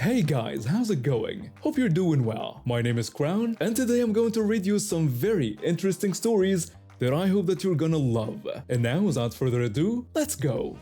Hey guys, how's it going? Hope you're doing well. My name is Crown, and today I'm going to read you some very interesting stories that I hope that you're gonna love. And now, without further ado, let's go!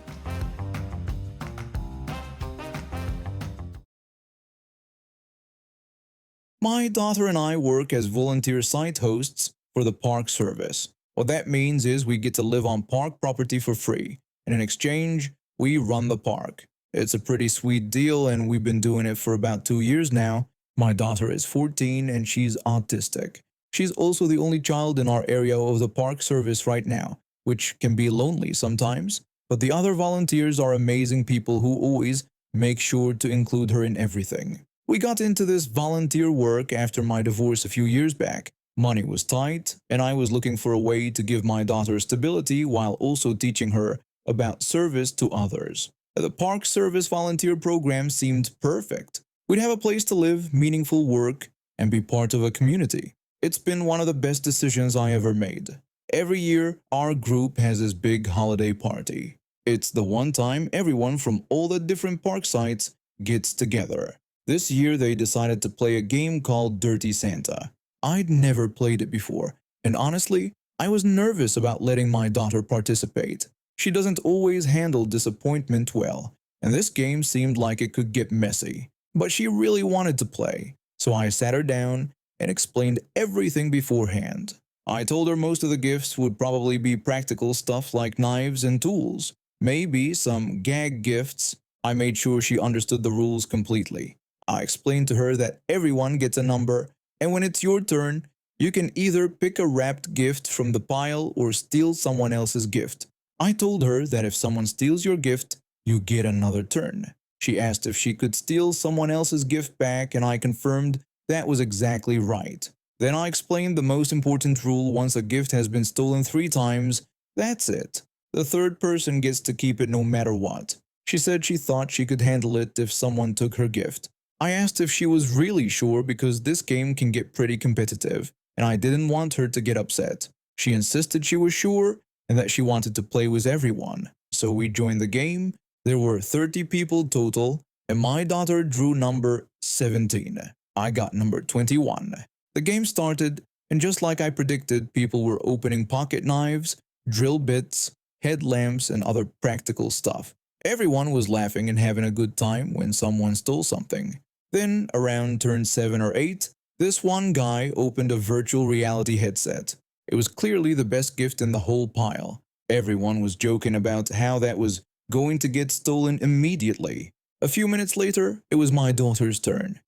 My daughter and I work as volunteer site hosts for the park service. What that means is we get to live on park property for free, and in exchange, we run the park. It's a pretty sweet deal, and we've been doing it for about 2 years now. My daughter is 14 and she's autistic. She's also the only child in our area of the park service right now, which can be lonely sometimes. But the other volunteers are amazing people who always make sure to include her in everything. We got into this volunteer work after my divorce a few years back. Money was tight, and I was looking for a way to give my daughter stability while also teaching her about service to others. The park service volunteer program seemed perfect. We'd have a place to live, meaningful work, and be part of a community. It's been one of the best decisions I ever made. Every year, our group has this big holiday party. It's the one time everyone from all the different park sites gets together. This year, they decided to play a game called Dirty Santa. I'd never played it before, and honestly, I was nervous about letting my daughter participate. She doesn't always handle disappointment well, and this game seemed like it could get messy. But she really wanted to play, so I sat her down and explained everything beforehand. I told her most of the gifts would probably be practical stuff like knives and tools, maybe some gag gifts. I made sure she understood the rules completely. I explained to her that everyone gets a number, and when it's your turn, you can either pick a wrapped gift from the pile or steal someone else's gift. I told her that if someone steals your gift, you get another turn. She asked if she could steal someone else's gift back, and I confirmed that was exactly right. Then I explained the most important rule: once a gift has been stolen 3 times, that's it. The third person gets to keep it no matter what. She said she thought she could handle it if someone took her gift. I asked if she was really sure because this game can get pretty competitive, and I didn't want her to get upset. She insisted she was sure and that she wanted to play with everyone. So we joined the game. There were 30 people total, and my daughter drew number 17. I got number 21. The game started, and just like I predicted, people were opening pocket knives, drill bits, headlamps, and other practical stuff. Everyone was laughing and having a good time when someone stole something. Then, around turn 7 or 8, this one guy opened a virtual reality headset. It was clearly the best gift in the whole pile. Everyone was joking about how that was going to get stolen immediately. A few minutes later, it was my daughter's turn.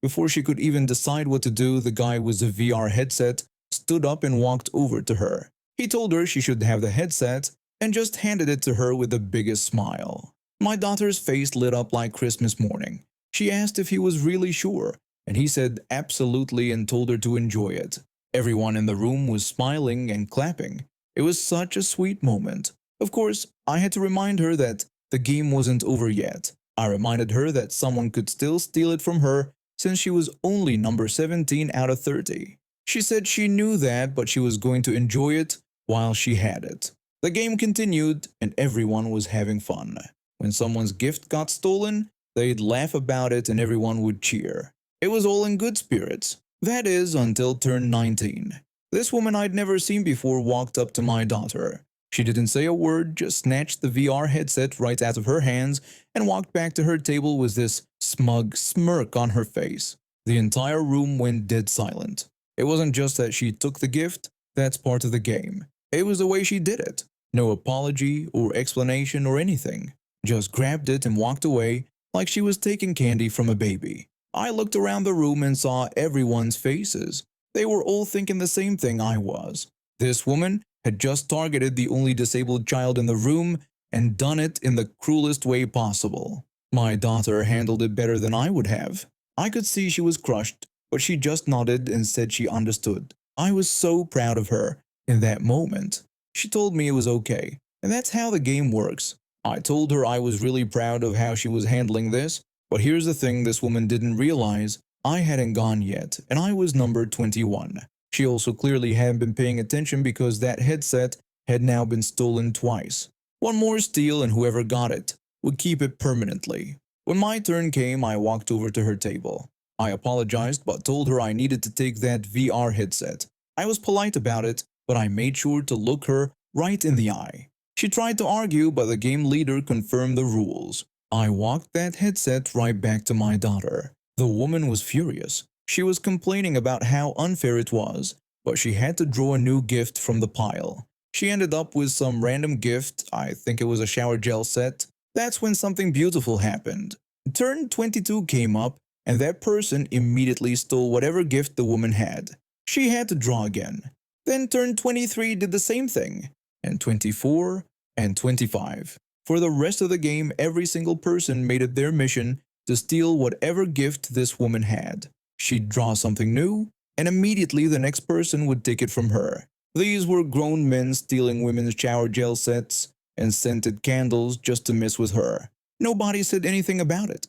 Before she could even decide what to do, the guy with the VR headset stood up and walked over to her. He told her she should have the headset and just handed it to her with the biggest smile. My daughter's face lit up like Christmas morning. She asked if he was really sure, and he said absolutely and told her to enjoy it. Everyone in the room was smiling and clapping. It was such a sweet moment. Of course, I had to remind her that the game wasn't over yet. I reminded her that someone could still steal it from her since she was only number 17 out of 30. She said she knew that, but she was going to enjoy it while she had it. The game continued, and everyone was having fun. When someone's gift got stolen, they'd laugh about it and everyone would cheer. It was all in good spirits. That is, until turn 19. This woman I'd never seen before walked up to my daughter. She didn't say a word, just snatched the VR headset right out of her hands and walked back to her table with this smug smirk on her face. The entire room went dead silent. It wasn't just that she took the gift, that's part of the game. It was the way she did it. No apology or explanation or anything. Just grabbed it and walked away like she was taking candy from a baby. I looked around the room and saw everyone's faces. They were all thinking the same thing I was. This woman had just targeted the only disabled child in the room and done it in the cruelest way possible. My daughter handled it better than I would have. I could see she was crushed, but she just nodded and said she understood. I was so proud of her in that moment. She told me it was okay, and that's how the game works. I told her I was really proud of how she was handling this, but here's the thing this woman didn't realize. I hadn't gone yet, and I was number 21. She also clearly hadn't been paying attention because that headset had now been stolen twice. One more steal and whoever got it would keep it permanently. When my turn came, I walked over to her table. I apologized but told her I needed to take that VR headset. I was polite about it, but I made sure to look her right in the eye. She tried to argue, but the game leader confirmed the rules. I walked that headset right back to my daughter. The woman was furious. She was complaining about how unfair it was, but she had to draw a new gift from the pile. She ended up with some random gift, I think it was a shower gel set. That's when something beautiful happened. Turn 22 came up, and that person immediately stole whatever gift the woman had. She had to draw again. Then turn 23 did the same thing, and 24 and 25. For the rest of the game, every single person made it their mission to steal whatever gift this woman had. She'd draw something new, and immediately the next person would take it from her. These were grown men stealing women's shower gel sets and scented candles just to mess with her. Nobody said anything about it.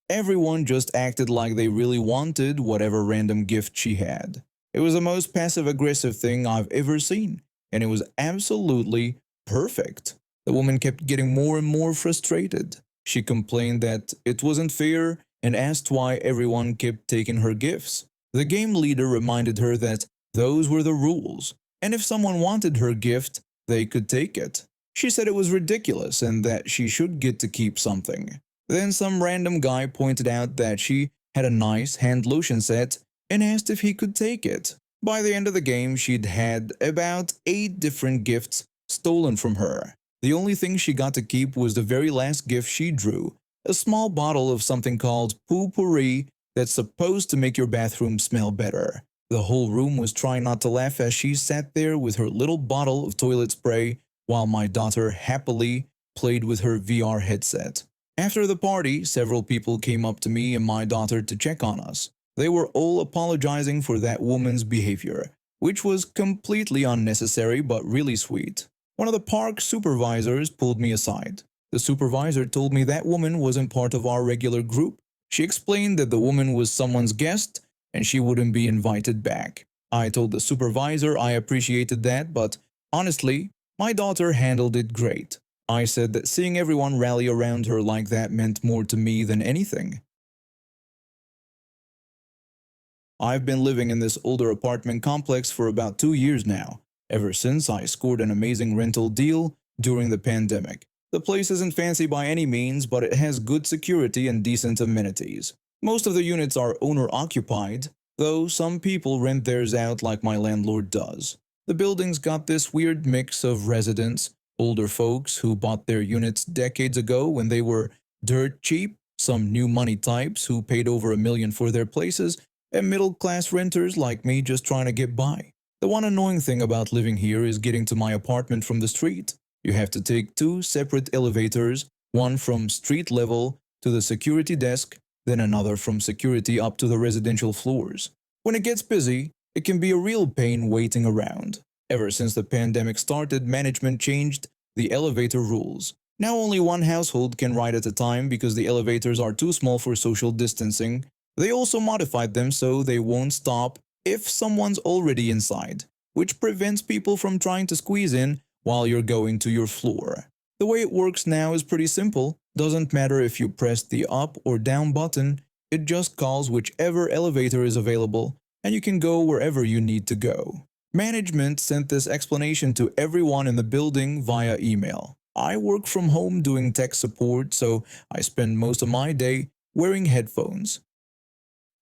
Everyone just acted like they really wanted whatever random gift she had. It was the most passive-aggressive thing I've ever seen, and it was absolutely perfect. The woman kept getting more and more frustrated. She complained that it wasn't fair and asked why everyone kept taking her gifts. The game leader reminded her that those were the rules, and if someone wanted her gift, they could take it. She said it was ridiculous and that she should get to keep something. Then some random guy pointed out that she had a nice hand lotion set and asked if he could take it. By the end of the game, she'd had about 8 different gifts stolen from her. The only thing she got to keep was the very last gift she drew, a small bottle of something called Poo-Pourri that's supposed to make your bathroom smell better. The whole room was trying not to laugh as she sat there with her little bottle of toilet spray while my daughter happily played with her VR headset. After the party, several people came up to me and my daughter to check on us. They were all apologizing for that woman's behavior, which was completely unnecessary but really sweet. One of the park supervisors pulled me aside. The supervisor told me that woman wasn't part of our regular group. She explained that the woman was someone's guest and she wouldn't be invited back. I told the supervisor I appreciated that, but honestly, my daughter handled it great. I said that seeing everyone rally around her like that meant more to me than anything. I've been living in this older apartment complex for about 2 years now, ever since I scored an amazing rental deal during the pandemic. The place isn't fancy by any means, but it has good security and decent amenities. Most of the units are owner-occupied, though some people rent theirs out like my landlord does. The building's got this weird mix of residents, older folks who bought their units decades ago when they were dirt cheap, some new money types who paid over $1 million for their places, and middle-class renters like me just trying to get by. The one annoying thing about living here is getting to my apartment from the street. You have to take 2 separate elevators, one from street level to the security desk, then another from security up to the residential floors. When it gets busy, it can be a real pain waiting around. Ever since the pandemic started, management changed the elevator rules. Now only one household can ride at a time because the elevators are too small for social distancing. They also modified them so they won't stop if someone's already inside, which prevents people from trying to squeeze in while you're going to your floor. The way it works now is pretty simple. Doesn't matter if you press the up or down button, it just calls whichever elevator is available and you can go wherever you need to go. Management sent this explanation to everyone in the building via email. I work from home doing tech support, so I spend most of my day wearing headphones.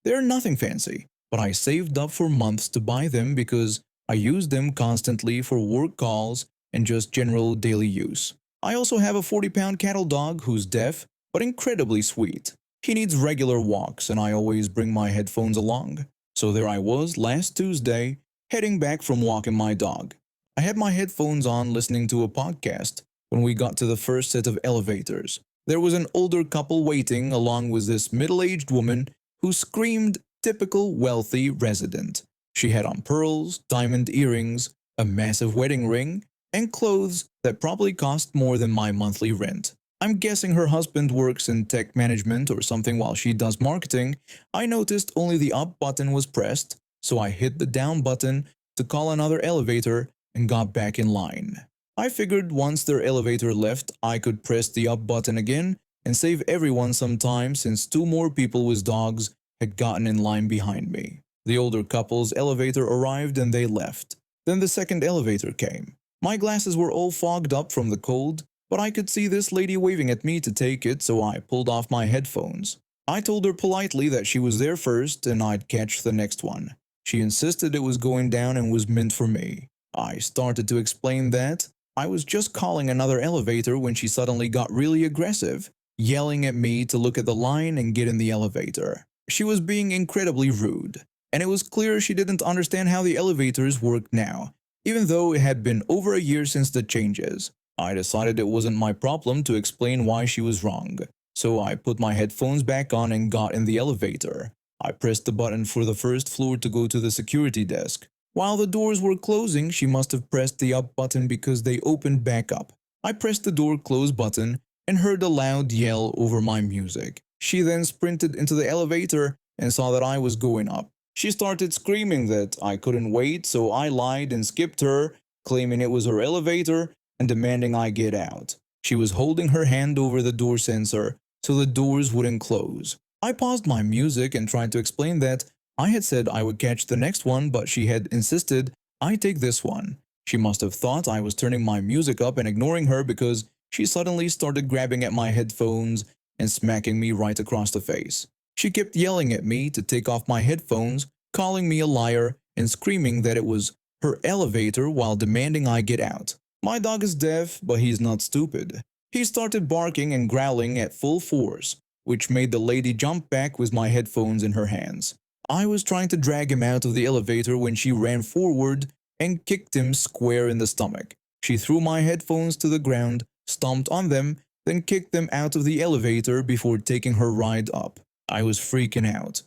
They're nothing fancy, but I saved up for months to buy them because I use them constantly for work calls and just general daily use. I also have a 40-pound cattle dog who's deaf, but incredibly sweet. He needs regular walks and I always bring my headphones along. So there I was last Tuesday, heading back from walking my dog. I had my headphones on listening to a podcast when we got to the first set of elevators. There was an older couple waiting along with this middle-aged woman who screamed typical wealthy resident. She had on pearls, diamond earrings, a massive wedding ring, and clothes that probably cost more than my monthly rent. I'm guessing her husband works in tech management or something while she does marketing. I noticed only the up button was pressed, so I hit the down button to call another elevator and got back in line. I figured once their elevator left, I could press the up button again and save everyone some time since two more people with dogs had gotten in line behind me. The older couple's elevator arrived and they left. Then the second elevator came. My glasses were all fogged up from the cold, but I could see this lady waving at me to take it, so I pulled off my headphones. I told her politely that she was there first and I'd catch the next one. She insisted it was going down and was meant for me. I started to explain that I was just calling another elevator when she suddenly got really aggressive, yelling at me to look at the line and get in the elevator. She was being incredibly rude, and it was clear she didn't understand how the elevators worked now, even though it had been over a year since the changes. I decided it wasn't my problem to explain why she was wrong, so I put my headphones back on and got in the elevator. I pressed the button for the first floor to go to the security desk. While the doors were closing, she must have pressed the up button because they opened back up. I pressed the door close button and heard a loud yell over my music. She then sprinted into the elevator and saw that I was going up. She started screaming that I couldn't wait, so I lied and skipped her, claiming it was her elevator and demanding I get out. She was holding her hand over the door sensor so the doors wouldn't close. I paused my music and tried to explain that I had said I would catch the next one, but she had insisted I take this one. She must have thought I was turning my music up and ignoring her because she suddenly started grabbing at my headphones and smacking me right across the face. She kept yelling at me to take off my headphones, calling me a liar, and screaming that it was her elevator while demanding I get out. My dog is deaf, but he's not stupid. He started barking and growling at full force, which made the lady jump back with my headphones in her hands. I was trying to drag him out of the elevator when she ran forward and kicked him square in the stomach. She threw my headphones to the ground, stomped on them, then kicked them out of the elevator before taking her ride up. I was freaking out.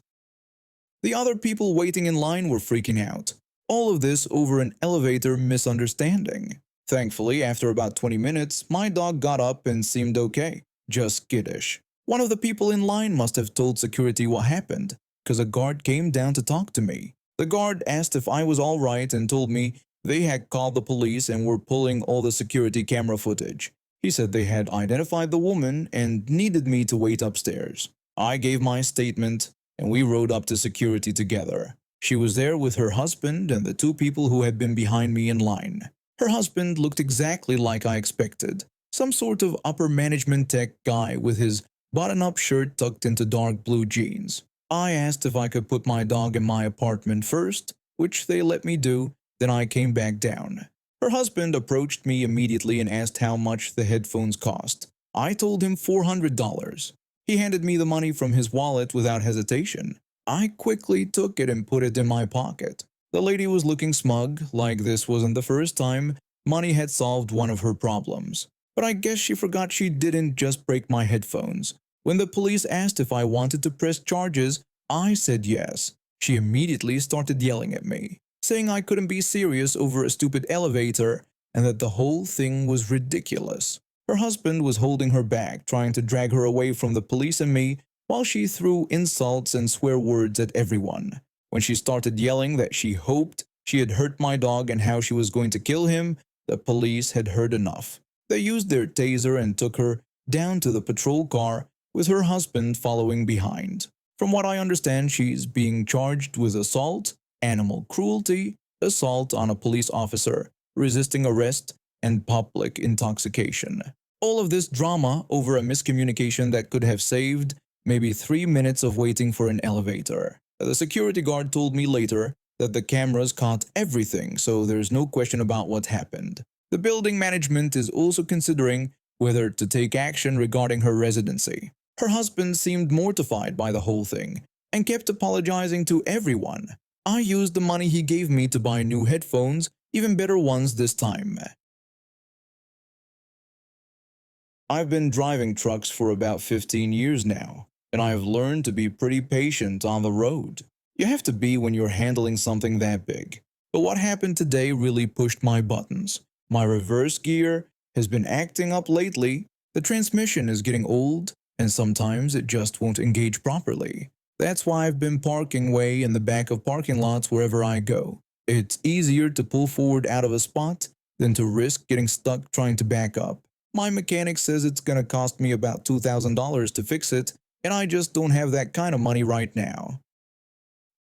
The other people waiting in line were freaking out. All of this over an elevator misunderstanding. Thankfully, after about 20 minutes, my dog got up and seemed okay, just skittish. One of the people in line must have told security what happened, because a guard came down to talk to me. The guard asked if I was alright and told me they had called the police and were pulling all the security camera footage. He said they had identified the woman and needed me to wait upstairs. I gave my statement and we rode up to security together. She was there with her husband and the two people who had been behind me in line. Her husband looked exactly like I expected, some sort of upper management tech guy with his button-up shirt tucked into dark blue jeans. I asked if I could put my dog in my apartment first, which they let me do, then I came back down. Her husband approached me immediately and asked how much the headphones cost. I told him $400. He handed me the money from his wallet without hesitation. I quickly took it and put it in my pocket. The lady was looking smug, like this wasn't the first time money had solved one of her problems. But I guess she forgot she didn't just break my headphones. When the police asked if I wanted to press charges, I said yes. She immediately started yelling at me, saying I couldn't be serious over a stupid elevator and that the whole thing was ridiculous. Her husband was holding her back, trying to drag her away from the police and me, while she threw insults and swear words at everyone. When she started yelling that she hoped she had hurt my dog and how she was going to kill him, the police had heard enough. They used their taser and took her down to the patrol car with her husband following behind. From what I understand, she's being charged with assault, animal cruelty, assault on a police officer, resisting arrest, and public intoxication. All of this drama over a miscommunication that could have saved maybe 3 minutes of waiting for an elevator. The security guard told me later that the cameras caught everything, so there's no question about what happened. The building management is also considering whether to take action regarding her residency. Her husband seemed mortified by the whole thing and kept apologizing to everyone. I used the money he gave me to buy new headphones, even better ones this time. I've been driving trucks for about 15 years now, and I have learned to be pretty patient on the road. You have to be when you're handling something that big. But what happened today really pushed my buttons. My reverse gear has been acting up lately, the transmission is getting old, and sometimes it just won't engage properly. That's why I've been parking way in the back of parking lots wherever I go. It's easier to pull forward out of a spot than to risk getting stuck trying to back up. My mechanic says it's gonna cost me about $2,000 to fix it, and I just don't have that kind of money right now.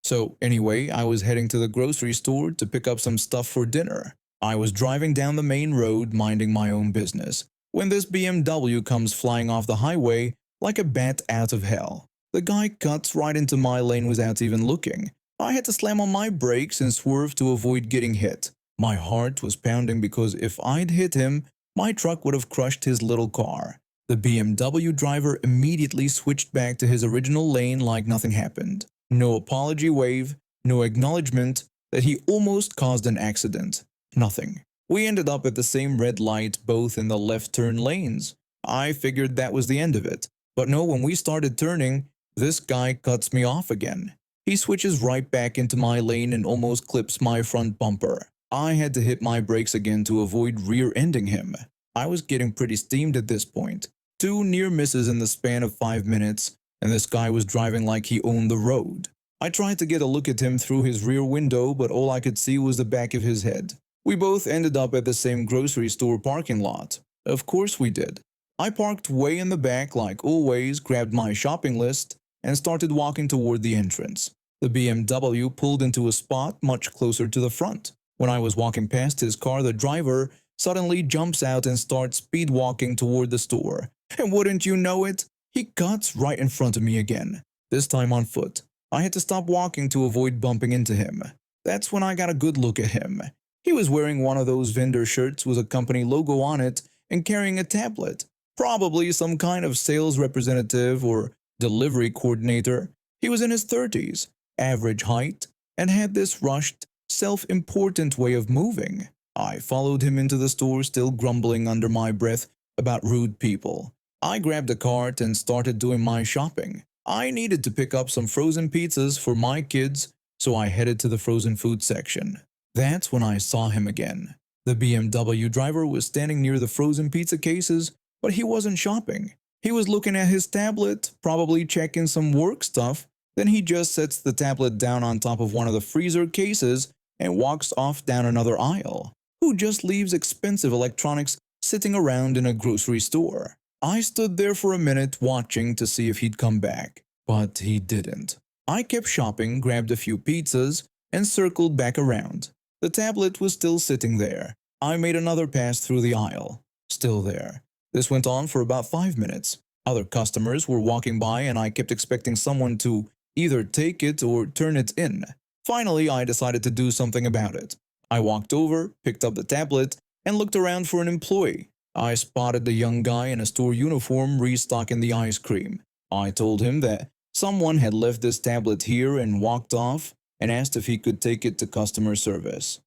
So anyway, I was heading to the grocery store to pick up some stuff for dinner. I was driving down the main road minding my own business when this BMW comes flying off the highway like a bat out of hell. The guy cuts right into my lane without even looking. I had to slam on my brakes and swerve to avoid getting hit. My heart was pounding because if I'd hit him, my truck would have crushed his little car. The BMW driver immediately switched back to his original lane like nothing happened. No apology wave, no acknowledgement that he almost caused an accident. Nothing. We ended up at the same red light, both in the left turn lanes. I figured that was the end of it. But no, when we started turning, this guy cuts me off again. He switches right back into my lane and almost clips my front bumper. I had to hit my brakes again to avoid rear-ending him. I was getting pretty steamed at this point. 2 near misses in the span of 5 minutes, and this guy was driving like he owned the road. I tried to get a look at him through his rear window, but all I could see was the back of his head. We both ended up at the same grocery store parking lot. Of course we did. I parked way in the back like always, grabbed my shopping list, and started walking toward the entrance. The BMW pulled into a spot much closer to the front. When I was walking past his car, the driver suddenly jumps out and starts speed walking toward the store. And wouldn't you know it, he cuts right in front of me again, this time on foot. I had to stop walking to avoid bumping into him. That's when I got a good look at him. He was wearing one of those vendor shirts with a company logo on it and carrying a tablet, probably some kind of sales representative or delivery coordinator. He was in his 30s, average height, and had this rushed, self-important way of moving. I followed him into the store, still grumbling under my breath about rude people. I grabbed a cart and started doing my shopping. I needed to pick up some frozen pizzas for my kids, so I headed to the frozen food section. That's when I saw him again. The BMW driver was standing near the frozen pizza cases, but he wasn't shopping. He was looking at his tablet, probably checking some work stuff. Then he just sets the tablet down on top of one of the freezer cases and walks off down another aisle. Who just leaves expensive electronics sitting around in a grocery store? I stood there for a minute watching to see if he'd come back, but he didn't. I kept shopping, grabbed a few pizzas, and circled back around. The tablet was still sitting there. I made another pass through the aisle. Still there. This went on for about 5 minutes. Other customers were walking by and I kept expecting someone to either take it or turn it in. Finally, I decided to do something about it. I walked over, picked up the tablet, and looked around for an employee. I spotted the young guy in a store uniform restocking the ice cream. I told him that someone had left this tablet here and walked off, and asked if he could take it to customer service.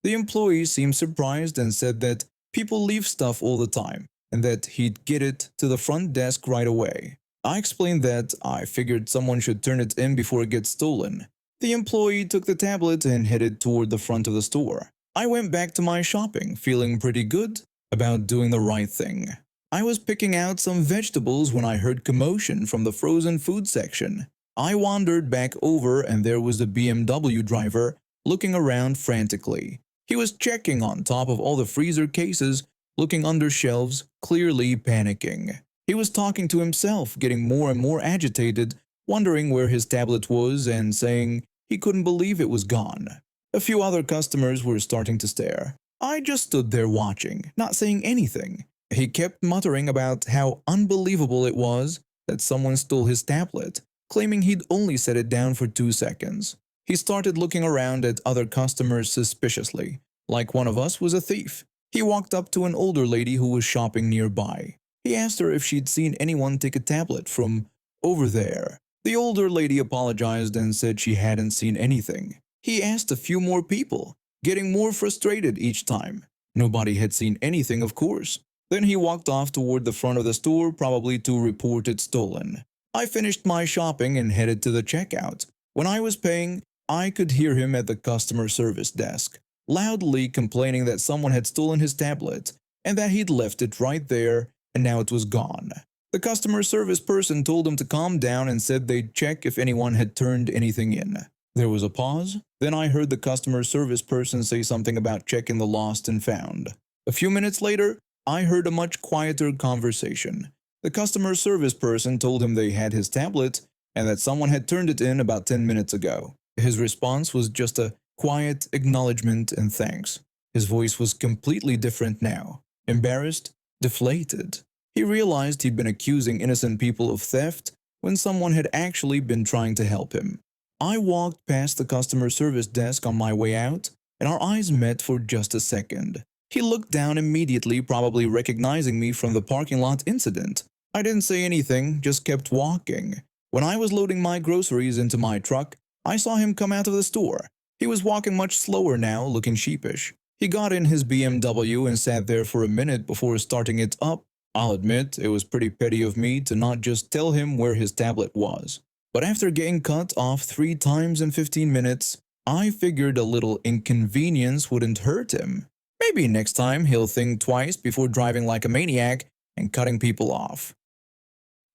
The employee seemed surprised and said that people leave stuff all the time, and that he'd get it to the front desk right away. I explained that I figured someone should turn it in before it gets stolen. The employee took the tablet and headed toward the front of the store. I went back to my shopping, feeling pretty good about doing the right thing. I was picking out some vegetables when I heard commotion from the frozen food section. I wandered back over and there was the BMW driver looking around frantically. He was checking on top of all the freezer cases, looking under shelves, clearly panicking. He was talking to himself, getting more and more agitated, wondering where his tablet was and saying he couldn't believe it was gone. A few other customers were starting to stare. I just stood there watching, not saying anything. He kept muttering about how unbelievable it was that someone stole his tablet, claiming he'd only set it down for 2 seconds. He started looking around at other customers suspiciously, like one of us was a thief. He walked up to an older lady who was shopping nearby. He asked her if she'd seen anyone take a tablet from over there. The older lady apologized and said she hadn't seen anything. He asked a few more people, getting more frustrated each time. Nobody had seen anything, of course. Then he walked off toward the front of the store, probably to report it stolen. I finished my shopping and headed to the checkout. When I was paying, I could hear him at the customer service desk, loudly complaining that someone had stolen his tablet and that he'd left it right there and now it was gone. The customer service person told him to calm down and said they'd check if anyone had turned anything in. There was a pause. Then I heard the customer service person say something about checking the lost and found. A few minutes later, I heard a much quieter conversation. The customer service person told him they had his tablet and that someone had turned it in about 10 minutes ago. His response was just a quiet acknowledgement and thanks. His voice was completely different now. Embarrassed, deflated. He realized he'd been accusing innocent people of theft when someone had actually been trying to help him. I walked past the customer service desk on my way out, and our eyes met for just a second. He looked down immediately, probably recognizing me from the parking lot incident. I didn't say anything, just kept walking. When I was loading my groceries into my truck, I saw him come out of the store. He was walking much slower now, looking sheepish. He got in his BMW and sat there for a minute before starting it up. I'll admit, it was pretty petty of me to not just tell him where his tablet was. But after getting cut off 3 times in 15 minutes, I figured a little inconvenience wouldn't hurt him. Maybe next time he'll think twice before driving like a maniac and cutting people off.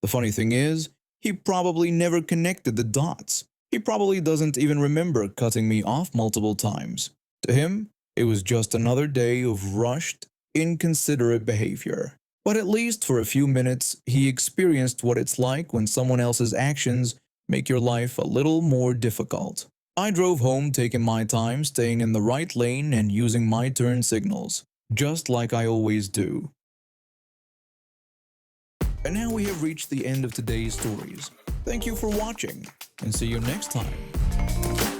The funny thing is, he probably never connected the dots. He probably doesn't even remember cutting me off multiple times. To him, it was just another day of rushed, inconsiderate behavior. But at least for a few minutes, he experienced what it's like when someone else's actions make your life a little more difficult. I drove home taking my time, staying in the right lane and using my turn signals, just like I always do. And now we have reached the end of today's stories. Thank you for watching, and see you next time.